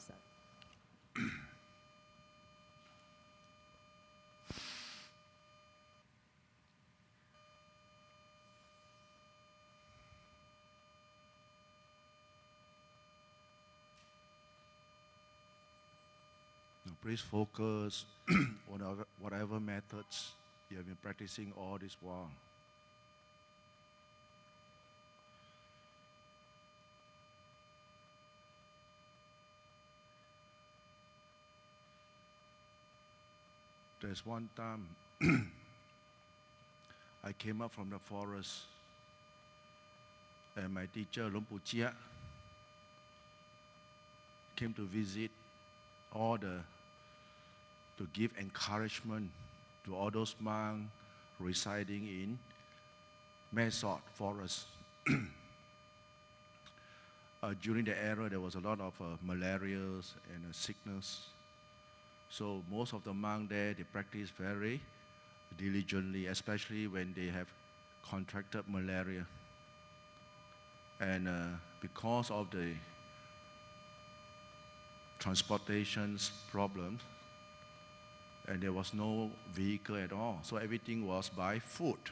上。Now, please focus on whatever methods you have been practicing all this while. There's one time I came up from the forest and my teacher, Luang Pu Chia, came to visit to give encouragement to all those monks residing in Mesot forest. During the era, there was a lot of malaria and sickness. So most of the monks there, they practice very diligently, especially when they have contracted malaria. And because of the transportation problems, and there was no vehicle at all, so everything was by foot.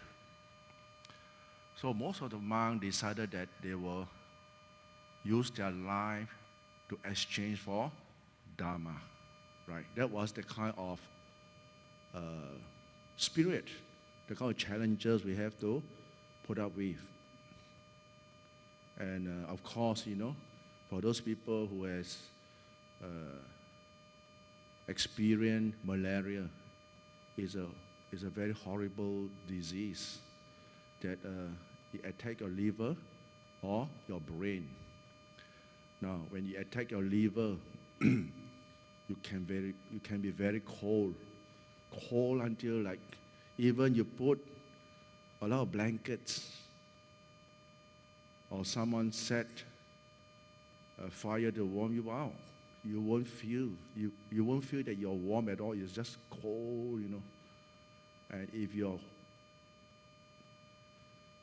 So most of the monks decided that they will use their life to exchange for Dhamma, right? That was the kind of spirit, the kind of challenges we have to put up with. And of course, for those people who has experienced malaria, is a very horrible disease that it attacks your liver or your brain. Now, when you attack your liver, you can be very cold until like even you put a lot of blankets or someone set a fire to warm you out. You won't feel that you're warm at all. It's just cold, And if you're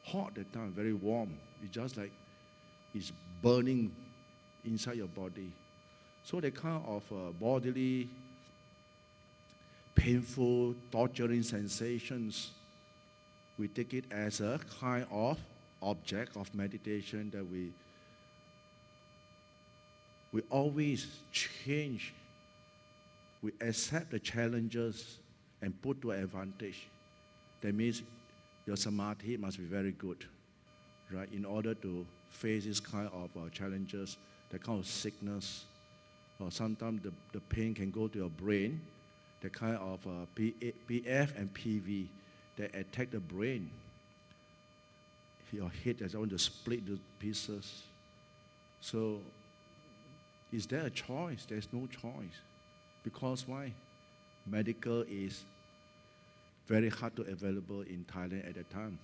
hot that time, very warm, it's just like it's burning inside your body. So the kind of bodily, painful, torturing sensations, we take it as a kind of object of meditation that we always change. We accept the challenges and put to advantage. That means your samadhi must be very good, right? In order to face this kind of challenges, the kind of sickness, or sometimes the pain can go to your brain, the kind of PF and PV that attack the brain. Your head is going to split into pieces. So, is there a choice? There's no choice. Because why? Medical is very hard to available in Thailand at the time,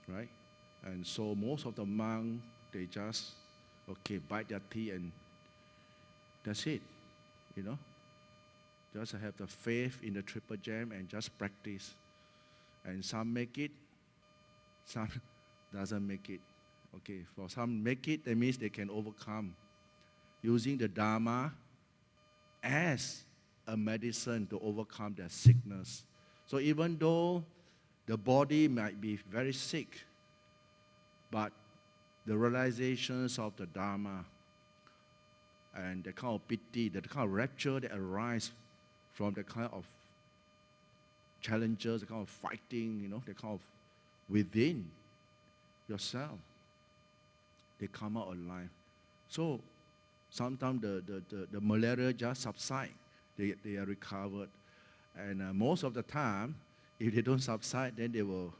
right? And so most of the monks, they just, bite their teeth and that's it, Just have the faith in the triple gem and just practice. And some make it, some doesn't make it. For some make it, that means they can overcome using the Dhamma as a medicine to overcome their sickness. So even though the body might be very sick, but the realizations of the Dhamma and the kind of piti, the kind of rapture that arises from the kind of challenges, the kind of fighting, the kind of within yourself, they come out alive. So sometimes the malaria just subside. They are recovered. And most of the time, if they don't subside, then they will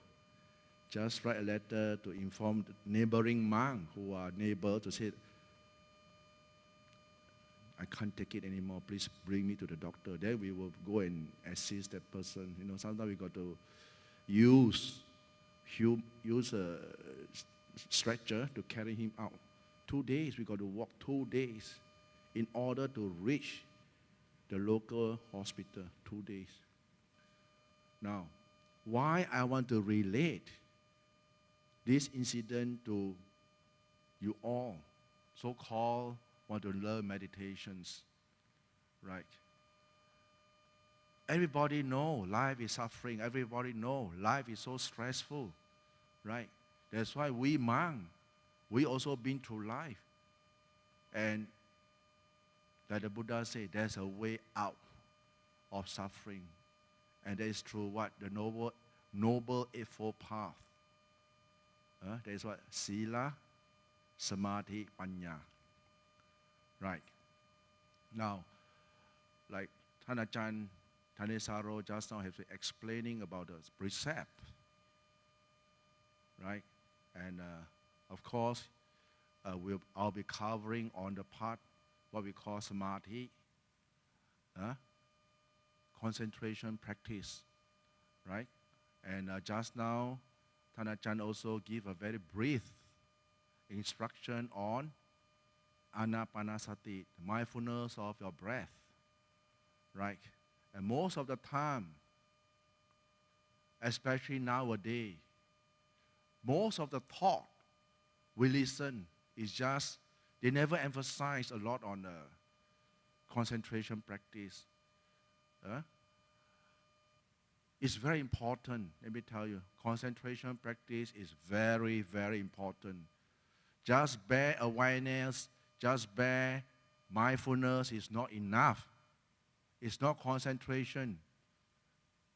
just write a letter to inform the neighboring monks who are neighbor to say, I can't take it anymore, please bring me to the doctor. Then we will go and assist that person. Sometimes we got to use a stretcher to carry him out. 2 days, we got to walk 2 days in order to reach the local hospital, 2 days. Now, why I want to relate this incident to you all, so-called want to learn meditations, right? Everybody know life is suffering. Everybody know life is so stressful, right? That's why we monk, we also been through life. And like the Buddha said, there's a way out of suffering. And that is through what? The noble eightfold path. That is what? Sila, Samadhi, Panya. Right. Now, like Thanachan, Thanesaro just now have been explaining about the precept. Right? And of course, I'll be covering on the part what we call Samadhi, concentration practice. Right? And just now, Thanachan also give a very brief instruction on Anapanasati, mindfulness of your breath, right? And most of the time, especially nowadays, most of the thought we listen is just, they never emphasize a lot on the concentration practice. It's very important, let me tell you. Concentration practice is very, very important. Just bare awareness, just bare mindfulness is not enough. It's not concentration.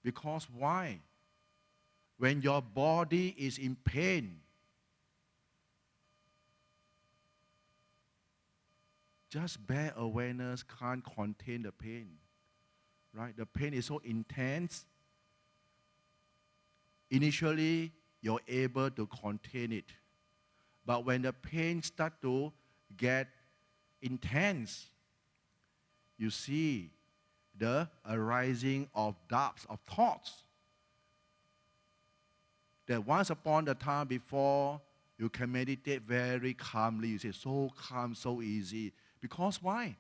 Because why? When your body is in pain, just bare awareness can't contain the pain. Right? The pain is so intense. Initially, you're able to contain it. But when the pain starts to get intense, you see the arising of doubts, of thoughts. That once upon a time before, you can meditate very calmly. You say, so calm, so easy. Because why?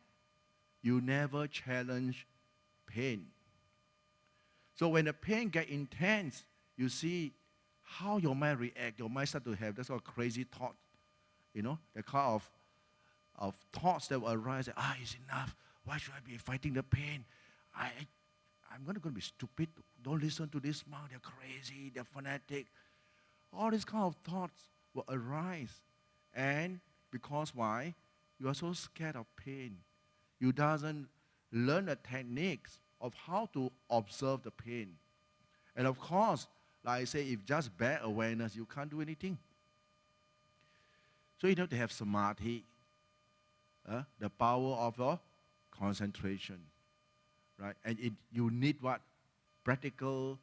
You never challenge pain. So when the pain gets intense, you see how your mind reacts. Your mind starts to have that sort of crazy thought. You know, the kind of thoughts that will arise. It's enough. Why should I be fighting the pain? I'm going to be stupid. Don't listen to this monk. They're crazy. They're fanatic. All these kind of thoughts will arise. And because why? You are so scared of pain. You doesn't learn the techniques of how to observe the pain. And of course, like I say, if just bare awareness, you can't do anything. So you have to have samadhi, the power of your concentration, right? And you need what? Practical,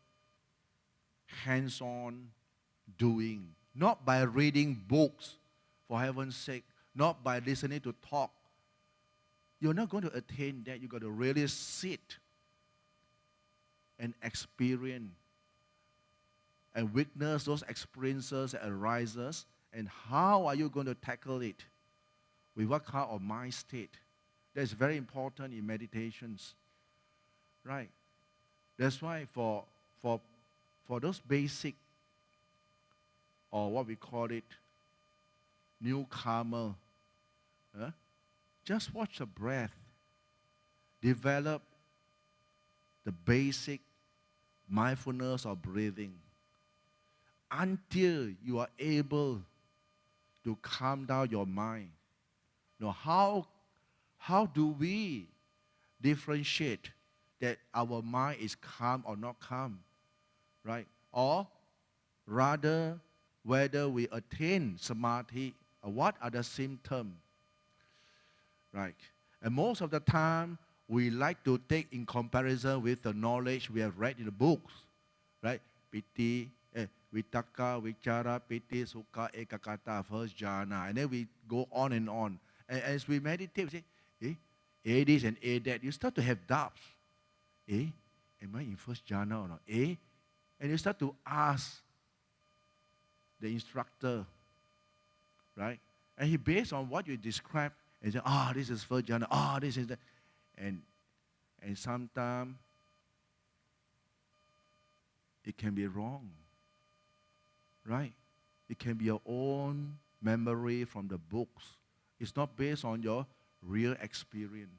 hands-on doing. Not by reading books, for heaven's sake. Not by listening to talk. You're not going to attain that. You've got to really sit and experience and witness those experiences that arises, and how are you going to tackle it? With what kind of mind state? That's very important in meditations, right? That's why for those basic, or what we call it, newcomer, just watch the breath. Develop the basic mindfulness of breathing until you are able to calm down your mind. Now, how do we differentiate that our mind is calm or not calm, right? Or rather, whether we attain samadhi, or what are the symptoms, right? And most of the time, we like to take in comparison with the knowledge we have read in the books, right? Piti, Vitaka, Vichara, Piti, Sukha, Ekakata, first jhana. And then we go on and on. And as we meditate, we say, A this and A that. You start to have doubts. Am I in first jhana or not? And you start to ask the instructor, right? And he based on what you describe, and say, this is first jhana, this is that. And sometimes it can be wrong, right? It can be your own memory from the books. It's not based on your real experience.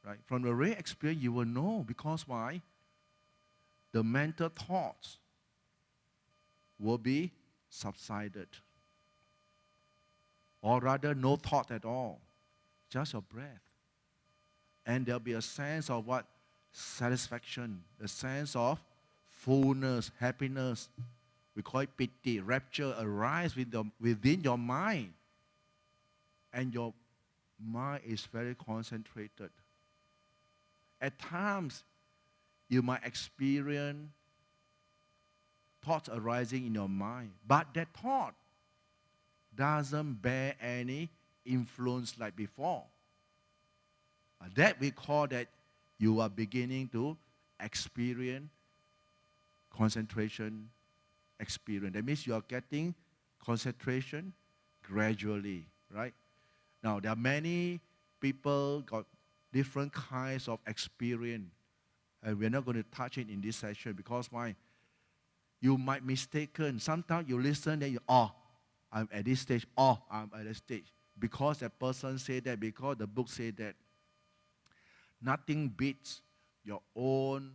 Right? From the real experience, you will know. Because why? The mental thoughts will be subsided. Or rather, no thought at all. Just your breath. And there'll be a sense of what? Satisfaction. A sense of fullness, happiness. We call it piti, rapture, arise within your mind. And your mind is very concentrated. At times, you might experience thoughts arising in your mind. But that thought doesn't bear any influence like before. That we call that you are beginning to experience concentration experience. That means you are getting concentration gradually, right? Now, there are many people got different kinds of experience. And we're not going to touch it in this session because why? You might mistaken. Sometimes you listen and you, I'm at this stage, I'm at this stage. Because that person said that, because the book said that. Nothing beats your own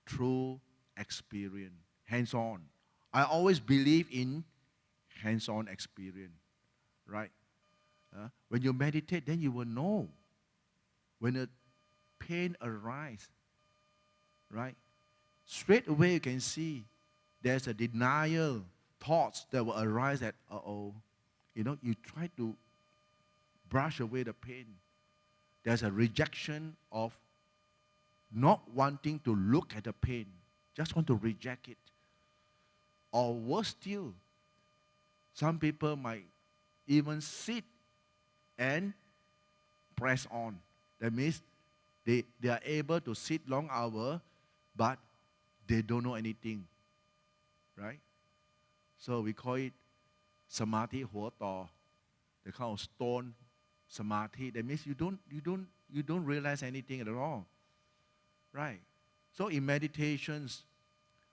true experience, hands-on. I always believe in hands-on experience, right? When you meditate, then you will know. When a pain arises, right? Straight away you can see there's a denial thoughts that will arise that, you try to brush away the pain. There's a rejection of not wanting to look at the pain. Just want to reject it. Or worse still, some people might even sit and press on. That means they are able to sit long hours, but they don't know anything. Right? So we call it samadhi huo to, the kind of stone samadhi. That means you don't realize anything at all. Right? So in meditations,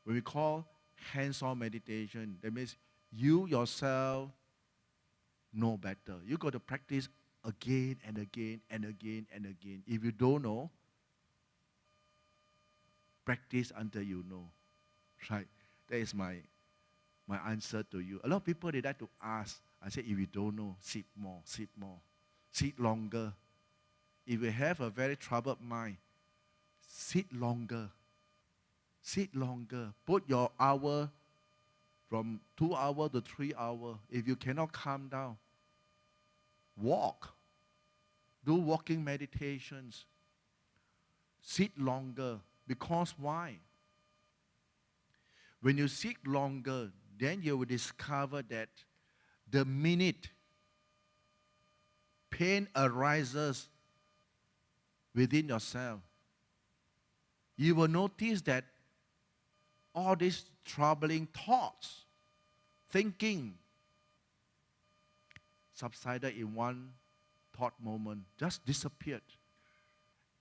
when we call hands-on meditation, that means you yourself know better. You got to practice again and again and again and again. If you don't know, practice until you know. Right? That is my answer to you. A lot of people, they like to ask. I say, if you don't know, sit more, sit more. Sit longer. If you have a very troubled mind, sit longer. Sit longer. Put your hour from 2 hours to 3 hours. If you cannot calm down, walk. Do walking meditations. Sit longer. Because why? When you sit longer, then you will discover that the minute pain arises within yourself, you will notice that all these troubling thoughts, thinking, subsided in one thought moment, just disappeared.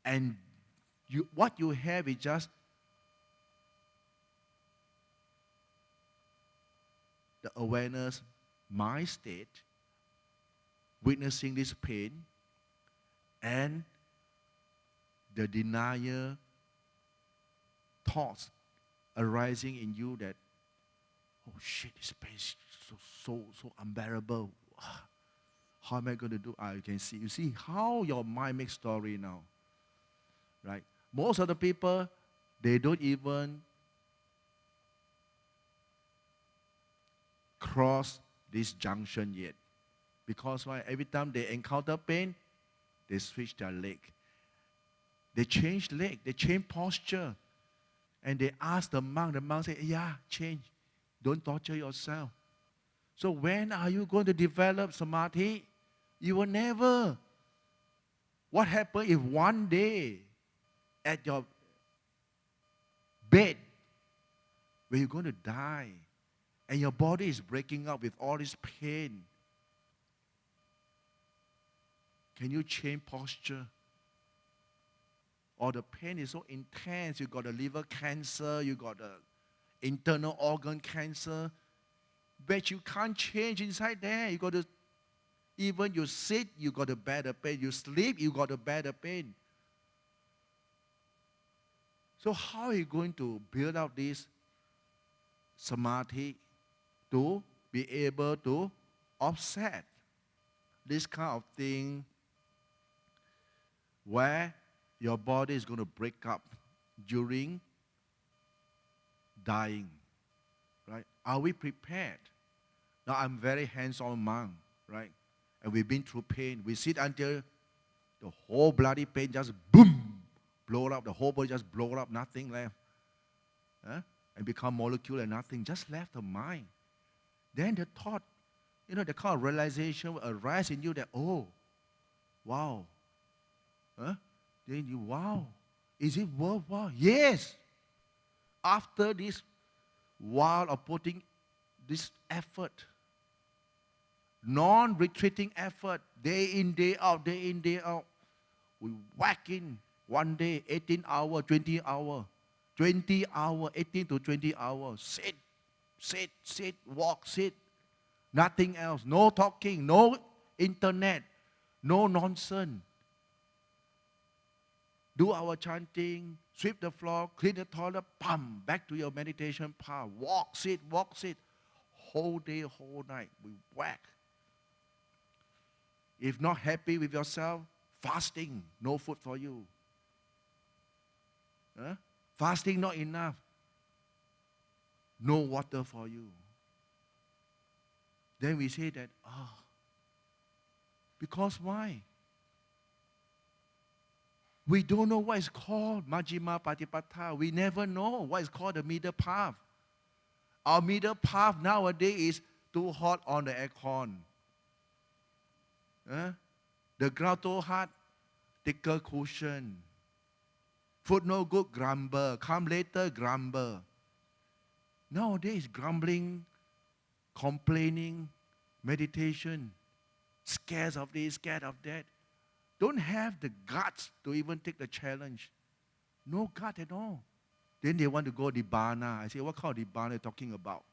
And what you have is just the awareness, mind state, witnessing this pain, and the denial thoughts arising in you that, oh shit, this pain is so unbearable. How am I going to do? You can see. You see how your mind makes story now. Right? Most of the people, they don't even cross this junction yet. Because why? Every time they encounter pain, they switch their leg. They change leg. They change posture. And they ask the monk. The monk say, yeah, change. Don't torture yourself. So when are you going to develop samadhi? You will never. What happens if one day at your bed, when you're going to die, and your body is breaking up with all this pain, can you change posture? Or the pain is so intense, you got a liver cancer, you got a internal organ cancer, but you can't change inside there. You got to Even you sit, you got a better pain. You sleep, you got a better pain. So how are you going to build up this samadhi to be able to offset this kind of thing where your body is going to break up during dying, right? Are we prepared? Now I'm very hands-on monk, right? And we've been through pain. We sit until the whole bloody pain just boom, blow up. The whole body just blow up, nothing left. Huh? And become molecule and nothing, just left the mind. Then the thought, the kind of realization will arise in you that, oh, wow. Huh? Then you, wow, is it worthwhile? Yes. After this while of putting this effort, non-retreating effort, day in, day out, we whack in one day, 18 hours, 20 hours, 20 hours, 18 to 20 hours, sit, walk, sit, nothing else, no talking, no internet, no nonsense. Do our chanting, sweep the floor, clean the toilet, pam, back to your meditation path. Walk, sit. Whole day, whole night, we whack. If not happy with yourself, fasting, no food for you. Huh? Fasting not enough, no water for you. Then we say that, because why? We don't know what is called Majjhima Patipatha. We never know what is called the middle path. Our middle path nowadays is too hot on the aircon. The ground too hot, thicker cushion. Food no good, grumble. Come later, grumble. Nowadays, grumbling, complaining, meditation, scared of this, scared of that. Don't have the guts to even take the challenge. No gut at all. Then they want to go Nibbana. I say, what kind of Nibbana are you talking about?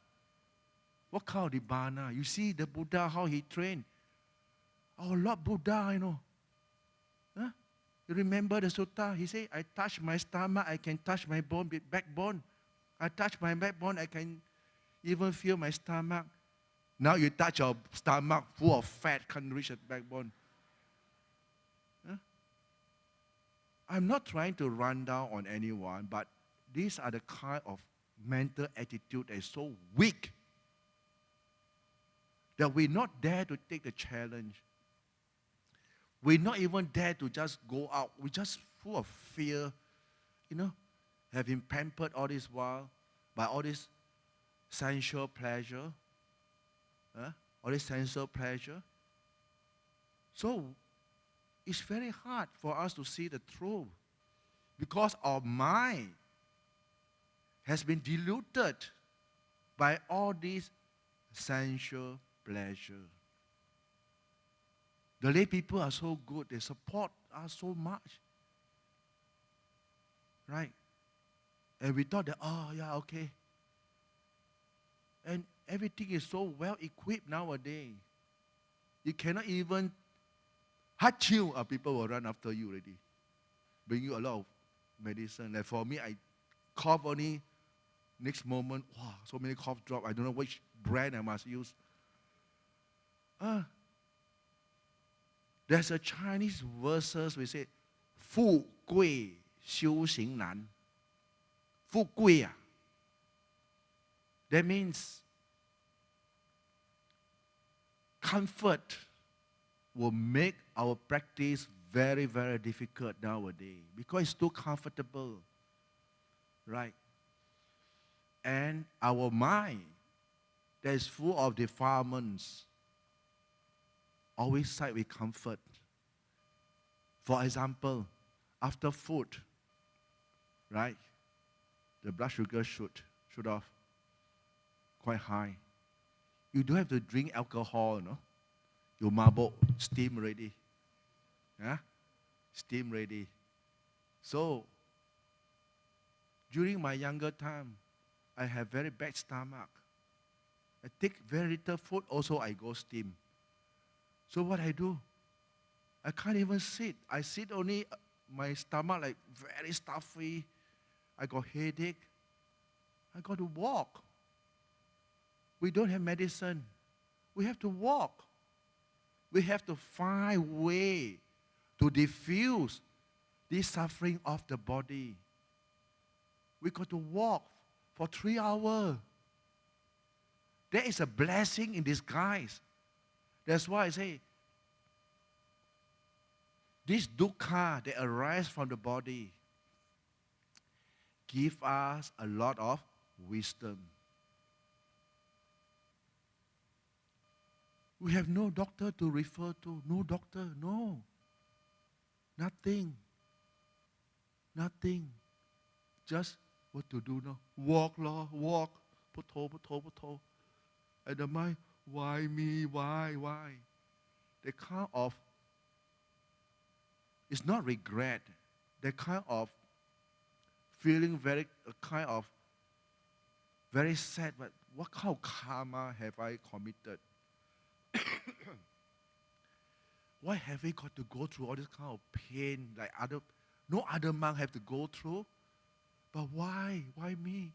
What kind of Nibbana? You see the Buddha, how he trained. Our Lord Buddha, Huh? You remember the sutta? He said, I touch my stomach, I can touch my backbone. I touch my backbone, I can even feel my stomach. Now you touch your stomach full of fat, can't reach the backbone. I'm not trying to run down on anyone, but these are the kind of mental attitude that is so weak that we're not dare to take the challenge. We're not even dare to just go out. We're just full of fear, having pampered all this while by all this sensual pleasure. All this sensual pleasure. So, it's very hard for us to see the truth because our mind has been diluted by all these sensual pleasure. The lay people are so good, they support us so much. Right? And we thought that, okay. And everything is so well equipped nowadays. You cannot even Hachiu, people will run after you already. Bring you a lot of medicine. Like for me, I cough only. Next moment, wow, so many cough drops. I don't know which brand I must use. There's a Chinese verses we say, 富贵修行难. 富贵. That means comfort will make our practice very, very difficult nowadays because it's too comfortable, right? And our mind that is full of defilements always side with comfort. For example, after food, right, the blood sugar shoot off quite high. You don't have to drink alcohol, no? Your marble steam ready. Yeah? Steam ready. So, during my younger time, I have very bad stomach. I take very little food, also I go steam. So what I do? I can't even sit. I sit only, my stomach like very stuffy. I got headache. I got to walk. We don't have medicine. We have to walk. We have to find way to diffuse this suffering of the body. We got to walk for 3 hours. There is a blessing in disguise. That's why I say, this dukkha that arises from the body give us a lot of wisdom. We have no doctor to refer to. No doctor, no. Nothing. Nothing. Just what to do now. Walk, Lord, walk. Putto, putto, putto. And the mind, why me? Why? The kind of, it's not regret. The kind of feeling very sad, but what kind of karma have I committed? Why have we got to go through all this kind of pain like no other monk have to go through? But why? Why me?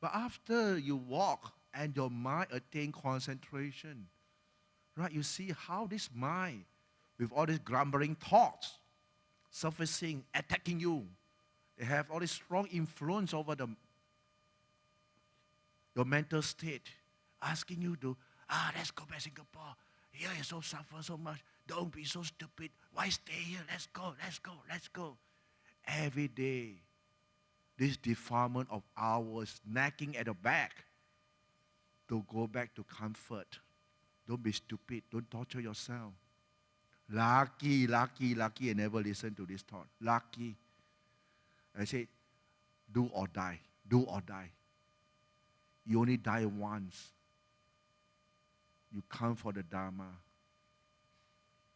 But after you walk and your mind attain concentration, right? You see how this mind, with all these grumbling thoughts, surfacing, attacking you, they have all this strong influence over your mental state, asking you to, let's go back to Singapore. Here you so suffer so much. Don't be so stupid. Why stay here? Let's go. Every day, this defilement of ours nagging at the back to go back to comfort. Don't be stupid. Don't torture yourself. Lucky, I never listened to this thought. Lucky. I say, do or die. You only die once. You come for the Dhamma.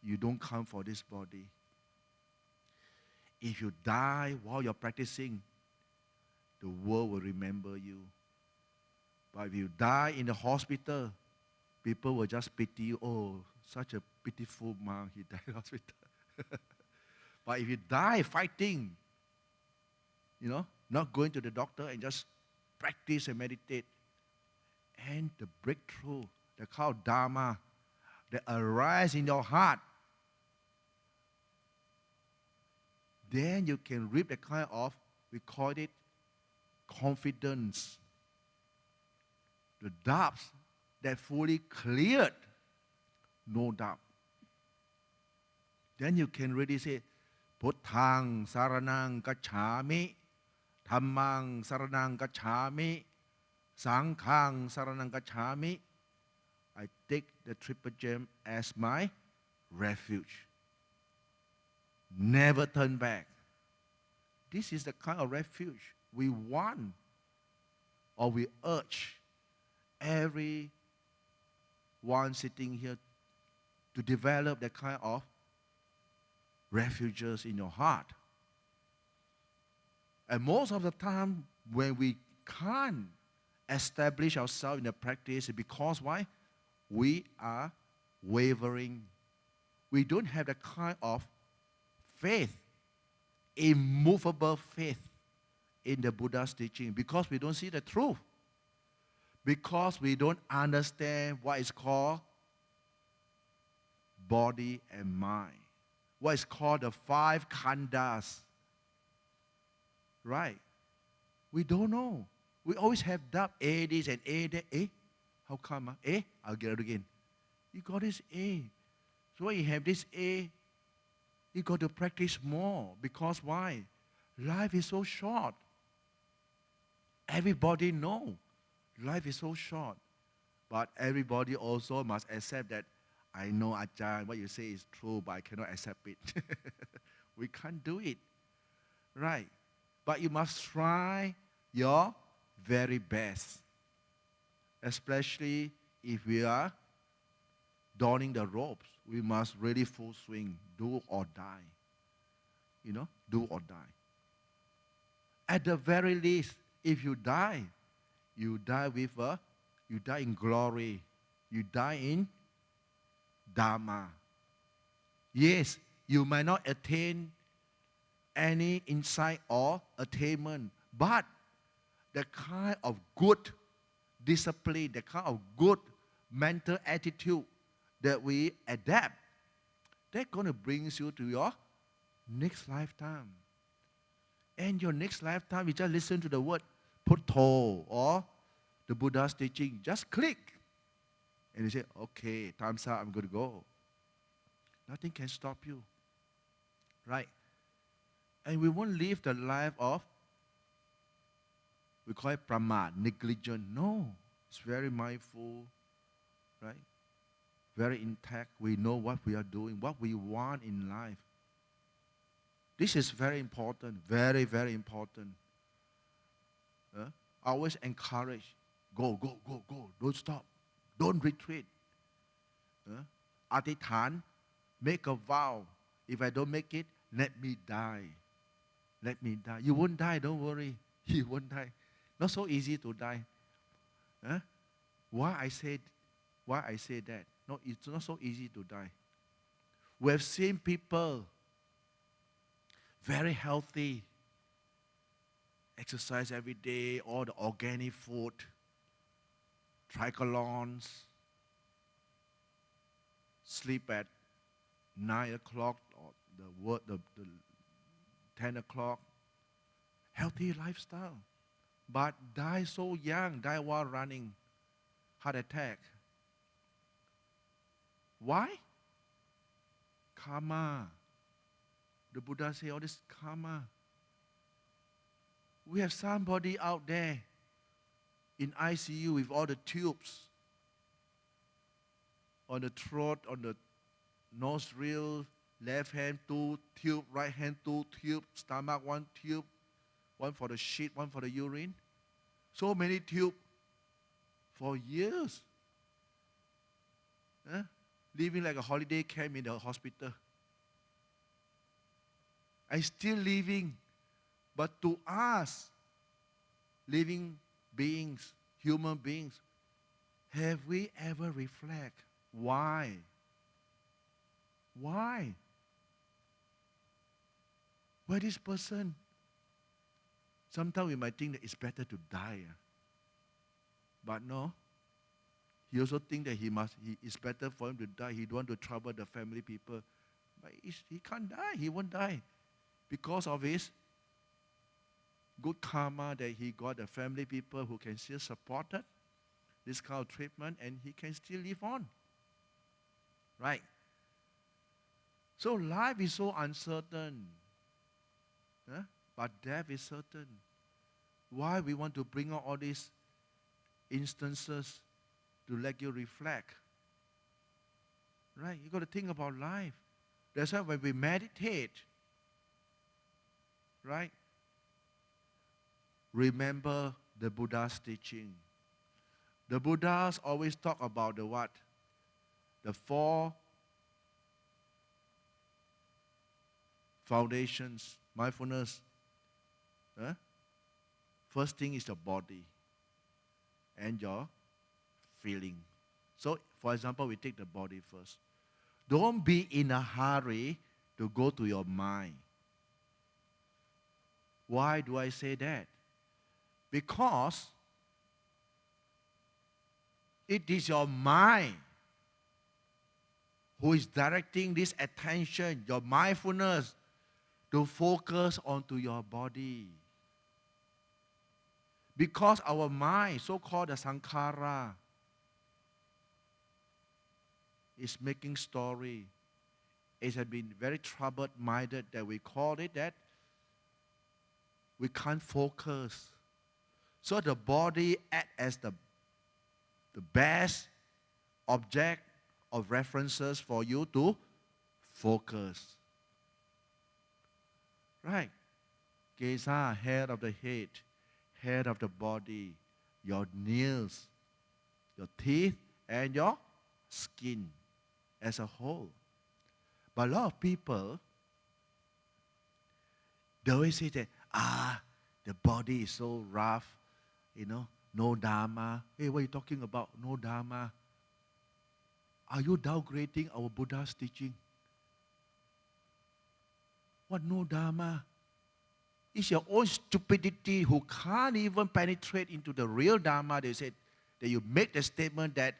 You don't come for this body. If you die while you're practicing, the world will remember you. But if you die in the hospital, people will just pity you. Oh, such a pitiful monk, he died in the hospital. But if you die fighting, not going to the doctor and just practice and meditate, and the breakthrough, the kind of Dhamma that arises in your heart, then you can reap the kind of, we call it confidence. The doubts that fully cleared, no doubt. Then you can really say, Puttang saranang gacchami, Dhammang saranang gacchami, Sanghang saranang gacchami. I take the triple gem as my refuge. Never turn back. This is the kind of refuge we want, or we urge every one sitting here to develop that kind of refuges in your heart. And most of the time, when we can't establish ourselves in the practice, because why? We are wavering. We don't have the kind of faith, immovable faith in the Buddha's teaching, because we don't see the truth. Because we don't understand what is called body and mind. What is called the 5 khandhas. Right? We don't know. We always have doubt. This and that. How come? I'll get it again. You got this A. So when you have this A, you got to practice more. Because why? Life is so short. Everybody knows life is so short. But everybody also must accept that, I know, Ajahn, what you say is true, but I cannot accept it. We can't do it. Right? But you must try your very best. Especially if we are donning the ropes. We must really full swing, do or die. Do or die. At the very least, if you die in glory. You die in Dhamma. Yes, you might not attain any insight or attainment, but the kind of good discipline, the kind of good mental attitude that we adapt, they're going to bring you to your next lifetime. And your next lifetime, you just listen to the word Putto or the Buddha's teaching. Just click. And you say, okay, time's up, I'm going to go. Nothing can stop you. Right? And we won't live the life of, we call it pramad, negligent. No. It's very mindful. Right? Very intact. We know what we are doing, what we want in life. This is very important, very, very important. Always encourage, go, go, go, go. Don't stop. Don't retreat. Adithan, make a vow. If I don't make it, let me die. Let me die. You won't die, don't worry. You won't die. Not so easy to die. Why I say that? No, it's not so easy to die. We have seen people very healthy, exercise every day, all the organic food, triathlons, sleep at 9 o'clock or the 10 o'clock. Healthy lifestyle. But die so young, die while running, heart attack. Why? Karma. The Buddha said all this karma. We have somebody out there in ICU with all the tubes on the throat, on the nostril, left hand 2 tube, right hand 2 tube, stomach 1 tube, 1 for the shit, 1 for the urine. So many tubes for years. Living like a holiday camp in the hospital. And still living. But to us, living beings, human beings, have we ever reflect why? Why? Why this person? Sometimes we might think that it's better to die. But no. He also think that it's better for him to die. He don't want to trouble the family people. But he can't die. He won't die. Because of his good karma that he got the family people who can still support it, this kind of treatment, and he can still live on. Right? So life is so uncertain. But death is certain. Why we want to bring out all these instances to let you reflect? Right? You got to think about life. That's why when we meditate, right? Remember the Buddha's teaching. The Buddhas always talk about the what? The 4 foundations, mindfulness. First thing is the body and your feeling. So, for example, we take the body first. Don't be in a hurry to go to your mind. Why do I say that? Because it is your mind who is directing this attention, your mindfulness, to focus onto your body. Because our mind, so-called the sankhara, is making story. It has been very troubled-minded that we call it that we can't focus. So the body acts as the best object of references for you to focus. Right? Kesa, head of the head of the body, your nails, your teeth, and your skin as a whole. But a lot of people, they always say that, the body is so rough, no Dhamma. Hey, what are you talking about? No Dhamma. Are you downgrading our Buddha's teaching? What no Dhamma? It's your own stupidity who can't even penetrate into the real Dhamma. They said that you make the statement that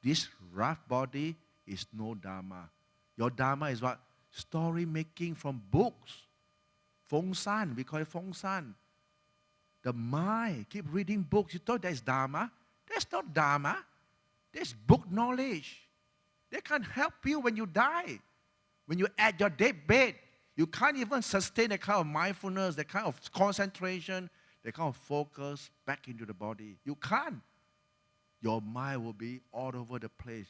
this rough body is no Dhamma. Your Dhamma is what? Story making from books. Feng San, we call it Feng San. The mind, keep reading books. You thought that's Dhamma? That's not Dhamma. That's book knowledge. They can't help you when you die. When you're at your deathbed, you can't even sustain that kind of mindfulness, that kind of concentration, that kind of focus back into the body. You can't. Your mind will be all over the place,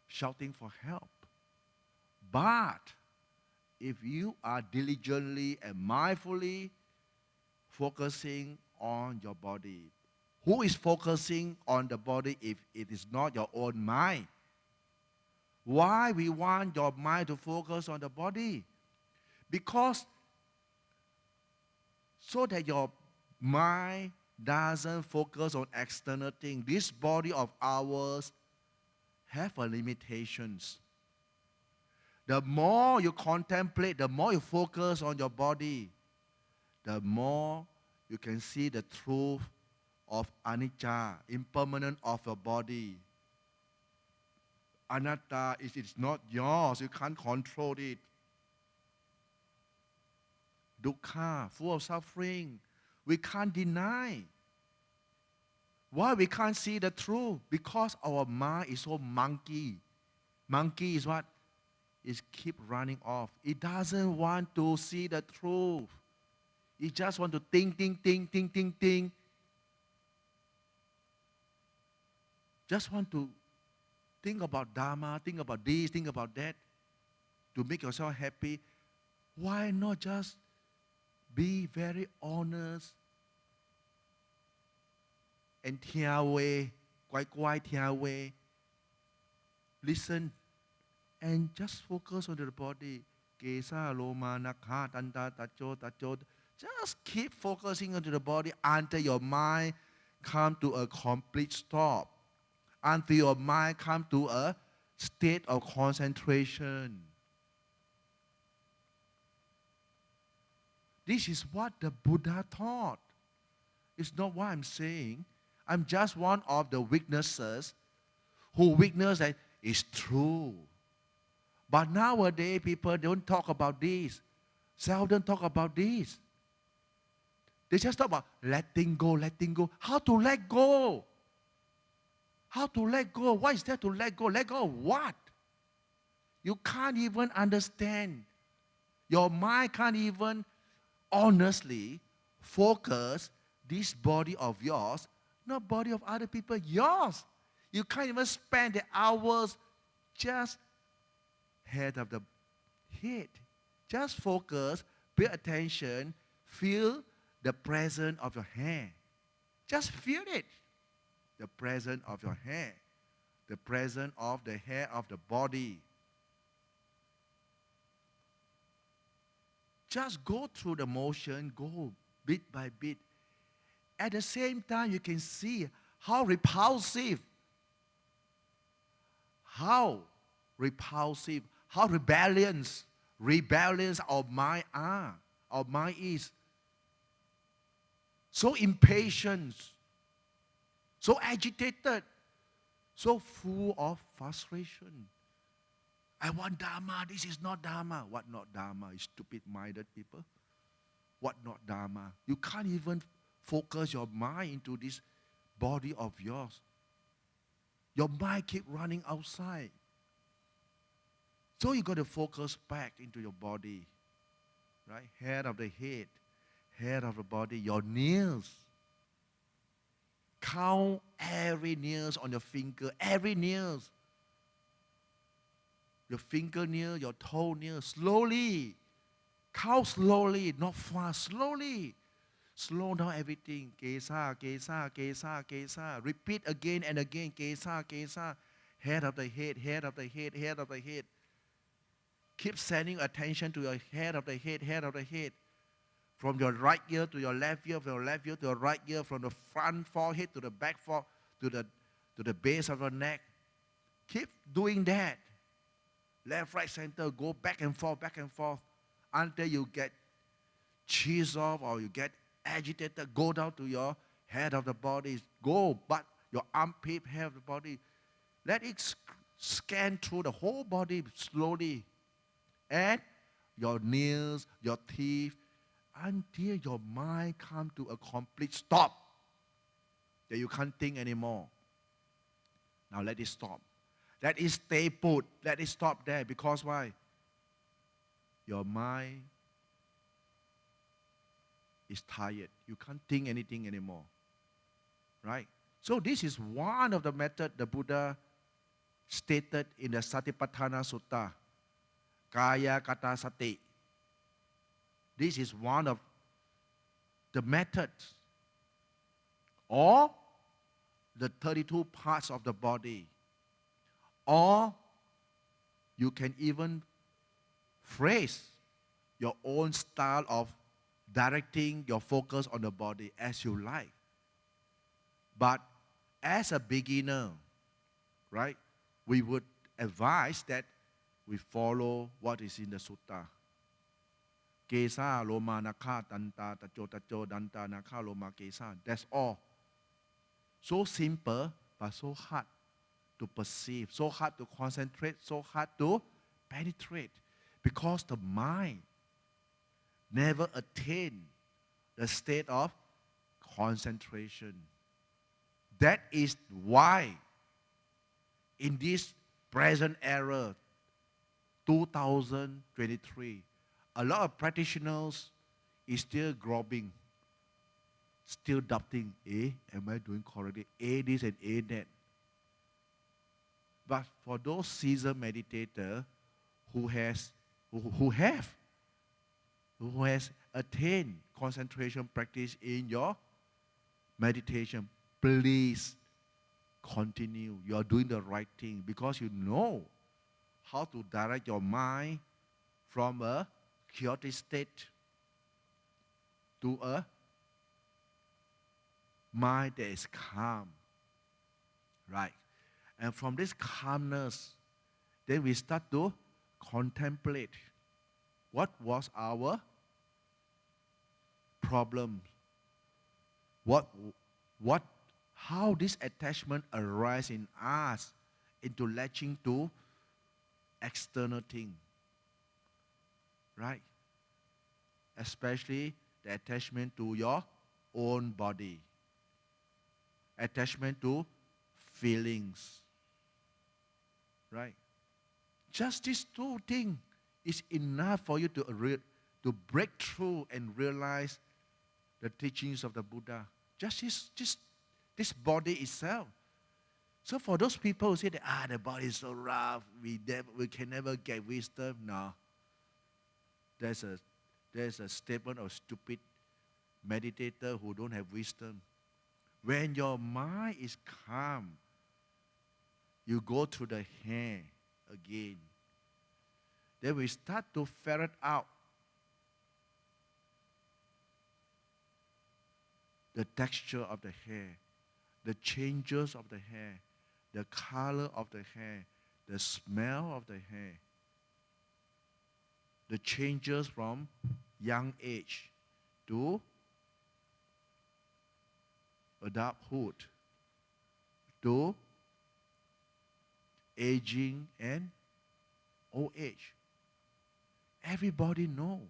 shouting for help. But if you are diligently and mindfully focusing on your body, who is focusing on the body if it is not your own mind? Why we want your mind to focus on the body? Because so that your mind doesn't focus on external things. This body of ours have limitations. The more you contemplate, the more you focus on your body, the more you can see the truth of anicca, impermanent of your body. Anatta is it's not yours. You can't control it. Dukkha, full of suffering. We can't deny. Why we can't see the truth? Because our mind is so monkey. Monkey is what? It keep running off. It doesn't want to see the truth. It just want to think. Just want to think about Dhamma, think about this, think about that, to make yourself happy. Why not just be very honest and 聽話, 乖乖 聽話, listen and just focus on the body. Kesa, loma, nakha, tanda, tacho. Just keep focusing on the body until your mind come to a complete stop. Until your mind come to a state of concentration. This is what the Buddha taught. It's not what I'm saying. I'm just one of the witnesses who witness that it's true. But nowadays, people don't talk about this. Seldom talk about this. They just talk about letting go. How to let go? How to let go? What is there to let go? Let go of what? You can't even understand. Your mind can't even honestly focus this body of yours, not body of other people, yours. You can't even spend the hours just head of the head. Just focus, pay attention, feel the presence of your hand. Just feel it. The presence of your hair, the presence of the hair of the body. Just go through the motion, go bit by bit. At the same time, you can see how repulsive, how rebellious our mind are, our mind is. So impatient, so agitated, so full of frustration. I want Dhamma, this is not Dhamma. What not Dhamma? You stupid-minded people. What not Dhamma? You can't even focus your mind into this body of yours. Your mind keep running outside. So you got to focus back into your body. Right? Head of the head, head of the body, your nails. Count every nails on your finger, every nails. Your fingernail, your toenail, slowly. Count slowly, not fast, slowly. Slow down everything. Kesa. Repeat again and again. Kesa. Head of the head. Keep sending attention to your head of the head. From your right ear to your left ear, from your left ear to your right ear, from the front forehead to the back forehead, to the base of your neck. Keep doing that. Left, right, center, go back and forth, until you get cheesed off or you get agitated. Go down to your head of the body. Go, but your armpit, head of the body. Let it scan through the whole body slowly. And your nails, your teeth, until your mind comes to a complete stop. That you can't think anymore. Now let it stop. Let it stay put. Let it stop there. Because why? Your mind is tired. You can't think anything anymore. Right? So this is one of the methods the Buddha stated in the Satipatthana Sutta. Kaya Kata Sati. This is one of the methods. Or the 32 parts of the body. Or you can even phrase your own style of directing your focus on the body as you like. But as a beginner, right, we would advise that we follow what is in the sutta. Kesa, Loma, Nakha, Tanta, Tacho, Danta, Nakha, Loma, Kesa. That's all. So simple, but so hard to perceive, so hard to concentrate, so hard to penetrate. Because the mind never attained the state of concentration. That is why in this present era, 2023, a lot of practitioners is still groping, still doubting, am I doing correctly? This and that. But for those seasoned meditators who has attained concentration practice in your meditation, please continue. You are doing the right thing because you know how to direct your mind from a chaotic state to a mind that is calm. Right? And from this calmness, then we start to contemplate what was our problem, how this attachment arises in us into latching to external thing, right? Especially the attachment to your own body, attachment to feelings, right? Just these two things is enough for you to break through and realize the teachings of the Buddha. Just this body itself. So for those people who say that the body is so rough, we can never get wisdom. No. There's a statement of stupid meditator who don't have wisdom. When your mind is calm, you go through the hair again. Then we start to ferret out the texture of the hair, the changes of the hair, the color of the hair, the smell of the hair, the changes from young age to adulthood, to aging and old age. Everybody know.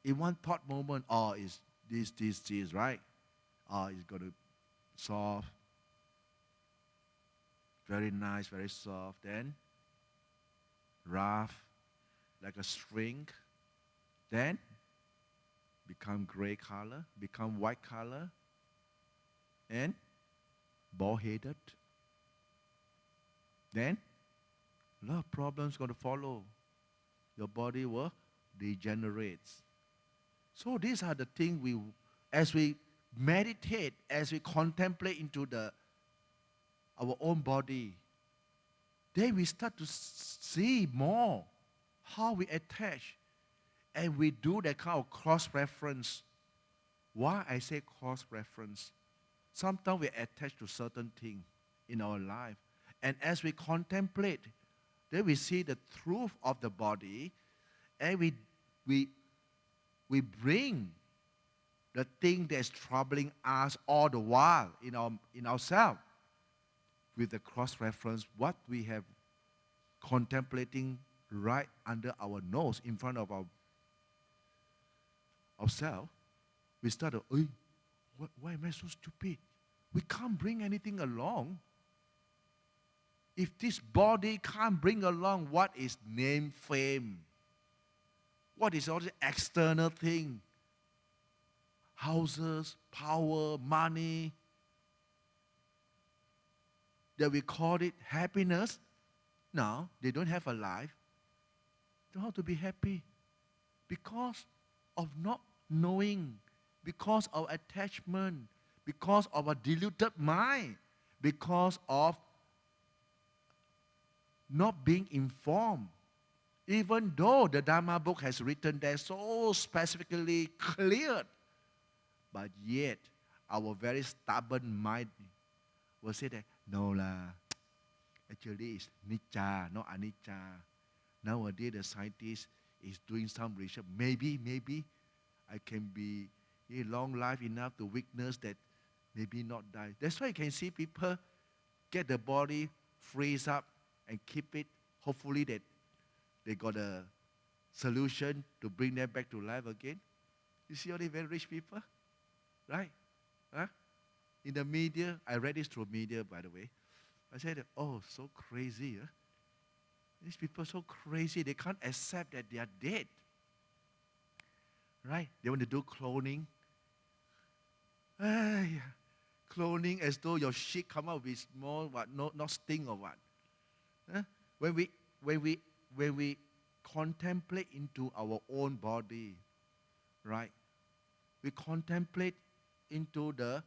In one thought moment, it's this, right? It's going to soft, very nice, very soft. Then rough, like a string. Then become gray color, become white color, and bald-headed. Then a lot of problems going to follow. Your body will degenerate. So these are the things as we meditate, as we contemplate into our own body, then we start to see more how we attach. And we do that kind of cross-reference. Why I say cross-reference? Sometimes we attach to certain things in our life. And as we contemplate, then we see the truth of the body, and we bring the thing that's troubling us all the while in ourselves with the cross-reference, what we have contemplating right under our nose, in front of ourselves. We start to, why am I so stupid? We can't bring anything along. If this body can't bring along, what is name, fame? What is all the external thing? Houses, power, money, that we call it happiness. Now, they don't have a life. They don't have to be happy because of not knowing, because of attachment, because of a deluded mind, because of not being informed. Even though the Dhamma book has written there so specifically clear, but yet our very stubborn mind will say that, no lah, actually it's Nicca, not Anicca. Nowadays the scientist is doing some research. Maybe I can be a long life enough to witness that maybe not die. That's why you can see people get the body freeze up and keep it. Hopefully that they got a solution to bring them back to life again. You see all the very rich people? Right? Huh? In the media, I read this through media, by the way. I said, oh, so crazy. Huh? These people are so crazy. They can't accept that they are dead. Right? They want to do cloning. Cloning as though your shit come out with small, what, not sting or what. Huh? When we contemplate into our own body, right? We contemplate into the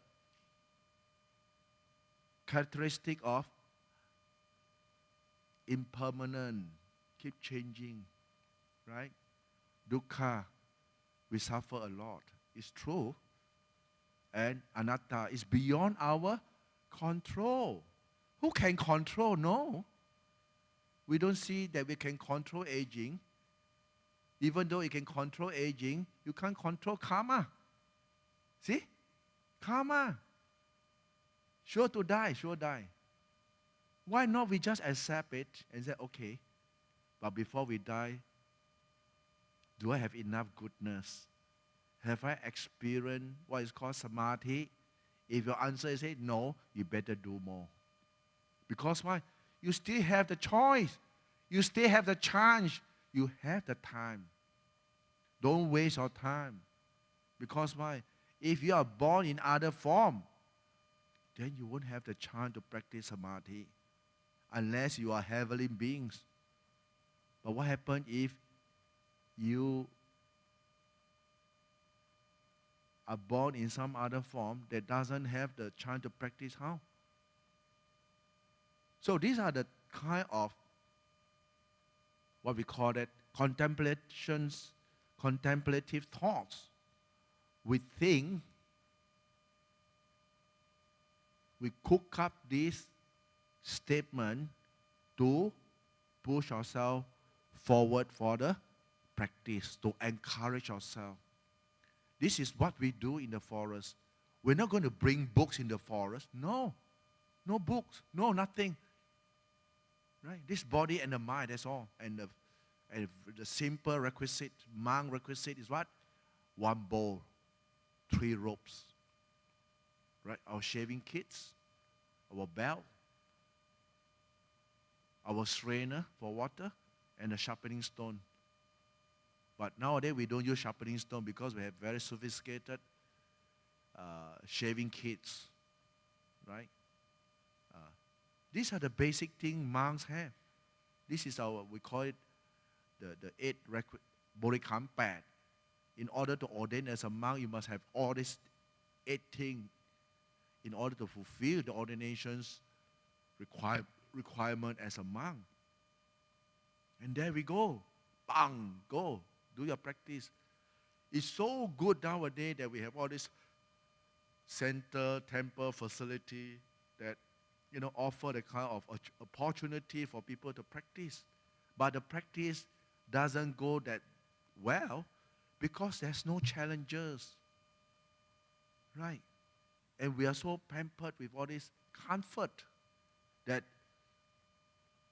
characteristic of impermanent, keep changing, right? Dukkha, we suffer a lot. It's true. And anatta is beyond our control. Who can control? No. We don't see that we can control aging. Even though you can control aging, you can't control karma. See? Karma. Sure to die, sure die. Why not we just accept it and say, okay, but before we die, do I have enough goodness? Have I experienced what is called samadhi? If your answer is no, you better do more. Because why? You still have the choice. You still have the chance. You have the time. Don't waste your time. Because why? If you are born in other form, then you won't have the chance to practice samadhi unless you are heavenly beings. But what happens if you are born in some other form that doesn't have the chance to practice how? So these are the kind of what we call it contemplations, contemplative thoughts. We think, we cook up this statement to push ourselves forward for the practice, to encourage ourselves. This is what we do in the forest. We're not going to bring books in the forest. No. No books. No, nothing. Right? This body and the mind, that's all. And the simple requisite, monk requisite is what? One bowl, 3 ropes. Right? Our shaving kits, our belt, our strainer for water, and a sharpening stone. But nowadays we don't use sharpening stone because we have very sophisticated shaving kits, right? These are the basic things monks have. This is we call it the 8 Bodhikampat. In order to ordain as a monk, you must have all these 8 things in order to fulfill the ordination's requirement as a monk. And there we go. Bang, go. Do your practice. It's so good nowadays that we have all this center, temple, facility that, offer the kind of opportunity for people to practice. But the practice doesn't go that well because there's no challenges, right? And we are so pampered with all this comfort that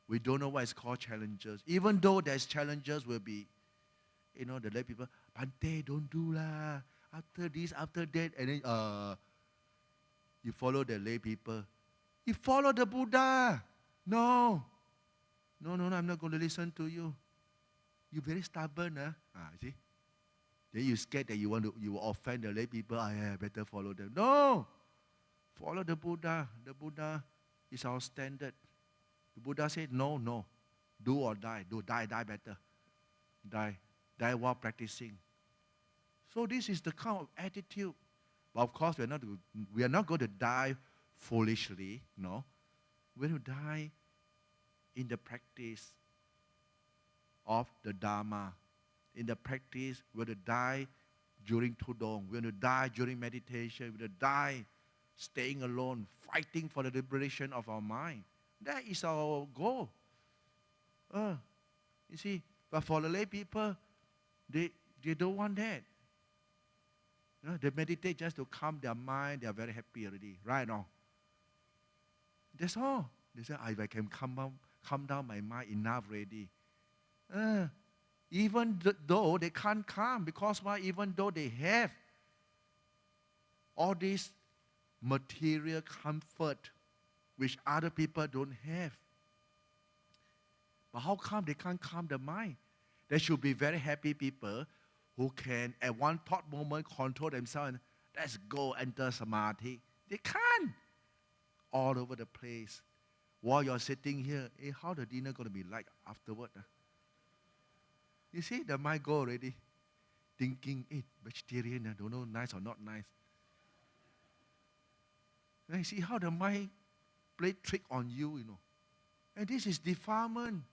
we don't know what is called challenges. Even though there's challenges will be, the lay people, Bante, don't do lah. After this, after that, and then you follow the lay people. You follow the Buddha. No, I'm not going to listen to you. You're very stubborn, see? Then you scared that you will offend the lay people. Yeah, better follow them. No, follow the Buddha. The Buddha is our standard. The Buddha said, no, do or die. Die better. Die while practicing. So this is the kind of attitude. But of course, we are not going to die foolishly. No, we're going to die in the practice of the Dhamma. In the practice, we're going to die during Tudong. We're going to die during meditation. We're going to die staying alone, fighting for the liberation of our mind. That is our goal. You see, but for the lay people, they don't want that. They meditate just to calm their mind. They are very happy already. Right now. That's all. They say, if I can calm down my mind enough already. Even though they can't calm, because why? Even though they have all this material comfort which other people don't have. But how come they can't calm the mind? There should be very happy people who can, at one thought moment, control themselves and let's go enter samadhi. They can't. All over the place. While you're sitting here, how the dinner going to be like afterward? You see, the mind go already. Thinking, vegetarian, don't know nice or not nice. And you see how the mind play trick on you, And this is defilement.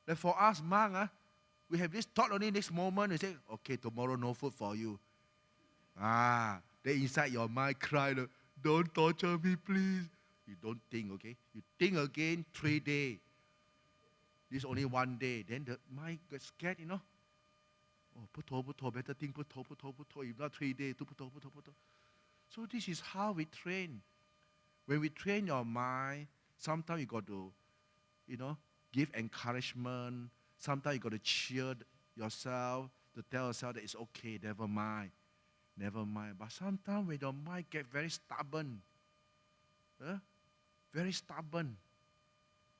Like for us, monk, we have this thought only next moment. We say, okay, tomorrow no food for you. Then inside your mind cry, don't torture me, please. You don't think, okay? You think again, 3 days. This only 1 day. Then the mind gets scared, Oh, better think, if not 3 days, puto. So this is how we train. When we train your mind, sometimes you got to, give encouragement. Sometimes you got to cheer yourself, to tell yourself that it's okay, never mind. But sometimes when your mind get very stubborn,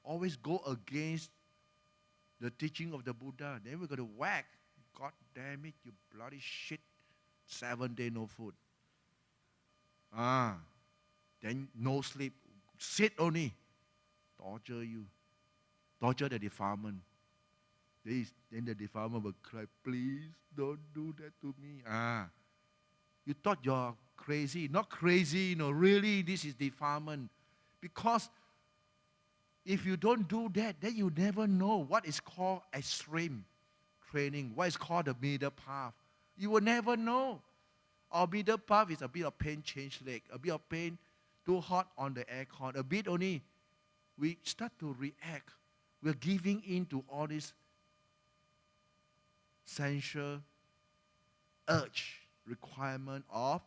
always go against the teaching of the Buddha, then we're going to whack. God damn it, you bloody shit. 7 days no food. Then no sleep. Sit only. Torture you. Torture the defilement. Then the defilement will cry, please don't do that to me. You thought you're crazy. Not crazy, really this is defilement. Because if you don't do that, then you never know what is called extreme training, what is called the middle path. You will never know. Our middle path is a bit of pain, change leg, a bit of pain, too hot on the aircon, a bit only. We start to react. We're giving in to all this sensual urge, requirement of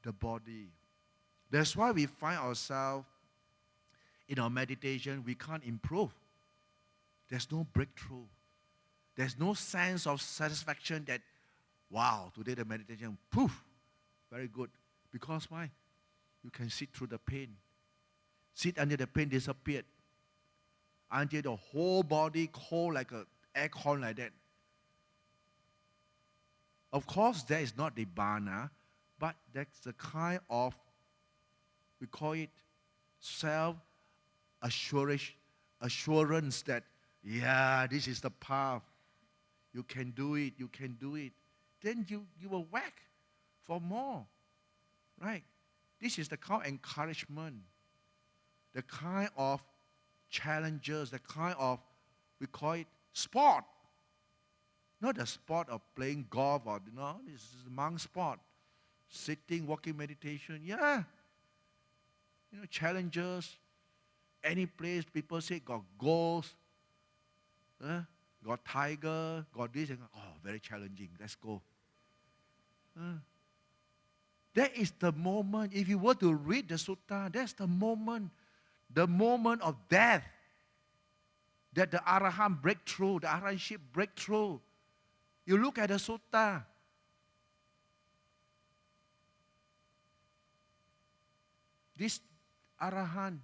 the body. That's why we find ourselves in our meditation, we can't improve. There's no breakthrough. There's no sense of satisfaction that, wow, today the meditation, poof, very good. Because why? You can sit through the pain. Sit until the pain disappeared. Until the whole body cold like an aircon like that. Of course, that is not the Nibbana, but that's the kind of, we call it assurance that, yeah, this is the path. You can do it. Then you will whack for more. Right? This is the kind of encouragement, the kind of challenges, the kind of, we call it sport. Not the sport of playing golf or, this is monk sport. Sitting, walking, meditation, yeah. challenges. Any place people say got ghosts, got tiger, got this, and very challenging. Let's go. That is the moment. If you were to read the sutta, that's the moment of death, that the Arahant breakthrough, the Arahantship breakthrough. You look at the sutta. This Arahant,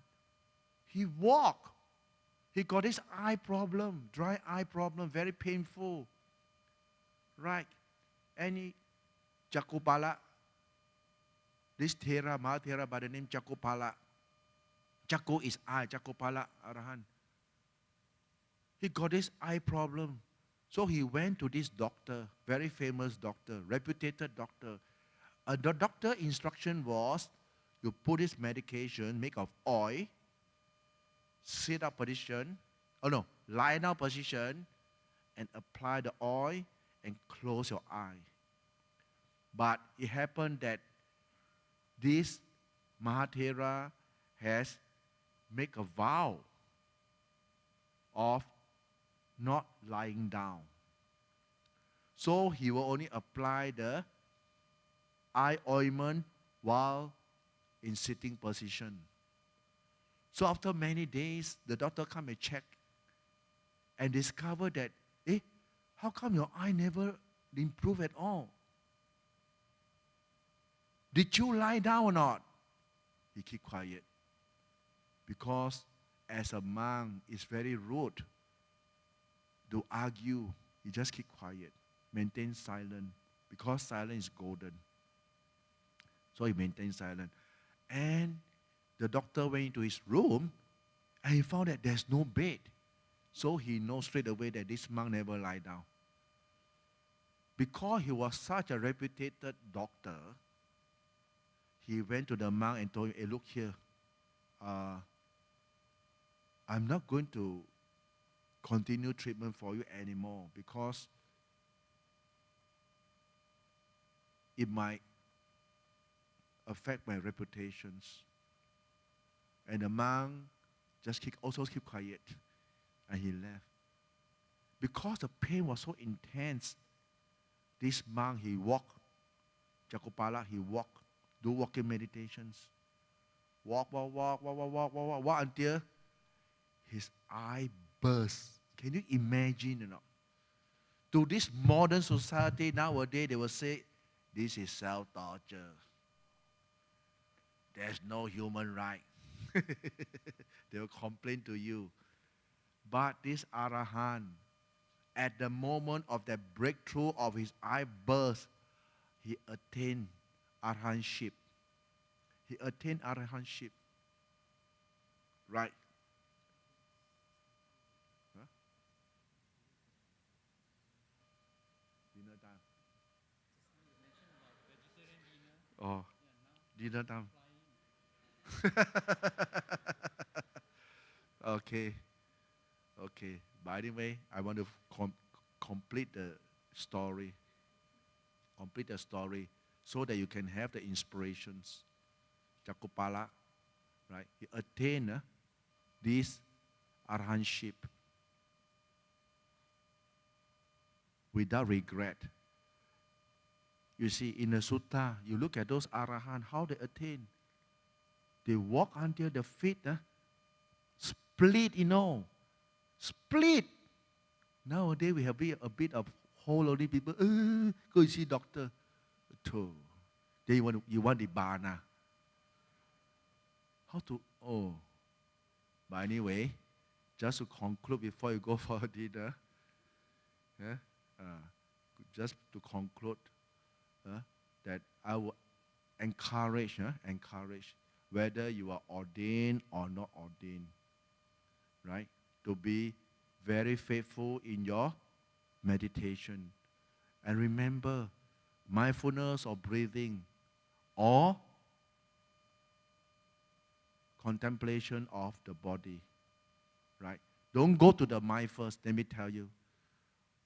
he walked. He got this eye problem, dry eye problem, very painful. Right? Any Jakupala, this Thera, Mahathera by the name Jakupala. Jaku is eye, Jakupala, Arahant. He got this eye problem. So he went to this doctor, very famous doctor, reputed doctor. The doctor instruction was, you put this medication made of oil, sit up position, lie down position, and apply the oil and close your eye. But it happened that this Mahathera has made a vow of not lying down. So he will only apply the eye ointment while in sitting position. So after many days, the doctor come and check and discover that, how come your eye never improved at all? Did you lie down or not? He keep quiet. Because as a monk, it's very rude to argue. He just keep quiet, maintain silence, because silence is golden. So he maintained silence. And the doctor went into his room and he found that there's no bed. So he knows straight away that this monk never lie down. Because he was such a reputed doctor, he went to the monk and told him, hey, look here, I'm not going to continue treatment for you anymore because it might affect my reputations. And the monk just also keep quiet, and he left. Because the pain was so intense, this monk, he walked, Jakupala, he walked, do walking meditations. Walk until his eye burst. Can you imagine? To this modern society nowadays, they will say, this is self-torture. There's no human right. They will complain to you. But this Arahant, at the moment of that breakthrough of his eye burst, he attained Arahantship. He attained Arahantship. Right? Huh? Dinner time. Oh, dinner time. Okay. By the way, I want to complete the story. Complete the story so that you can have the inspirations. Jakupala, right? He attained this Arahantship without regret. You see, in the sutta, you look at those Arahant, how they attain. They walk until the feet split, split. Nowadays, we have a bit of whole only people, go see doctor. You want the bana. How to, but anyway, just to conclude before you go for dinner, just to conclude, that I will encourage, whether you are ordained or not ordained, right? To be very faithful in your meditation. And remember, mindfulness of breathing or contemplation of the body, right? Don't go to the mind first, let me tell you.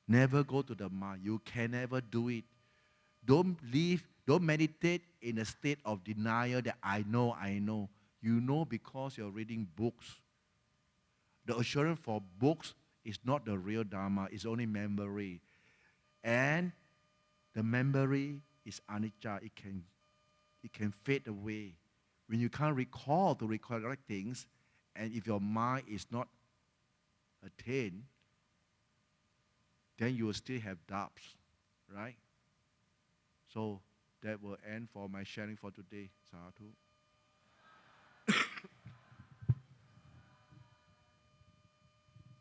Never go to the mind. You can never do it. Don't meditate in a state of denial that I know. You know because you're reading books. The assurance for books is not the real Dhamma, it's only memory. And the memory is anicca, it can fade away. When you can't recall to recollect things, and if your mind is not attained, then you will still have doubts, right? So that will end for my sharing for today. Sadhu.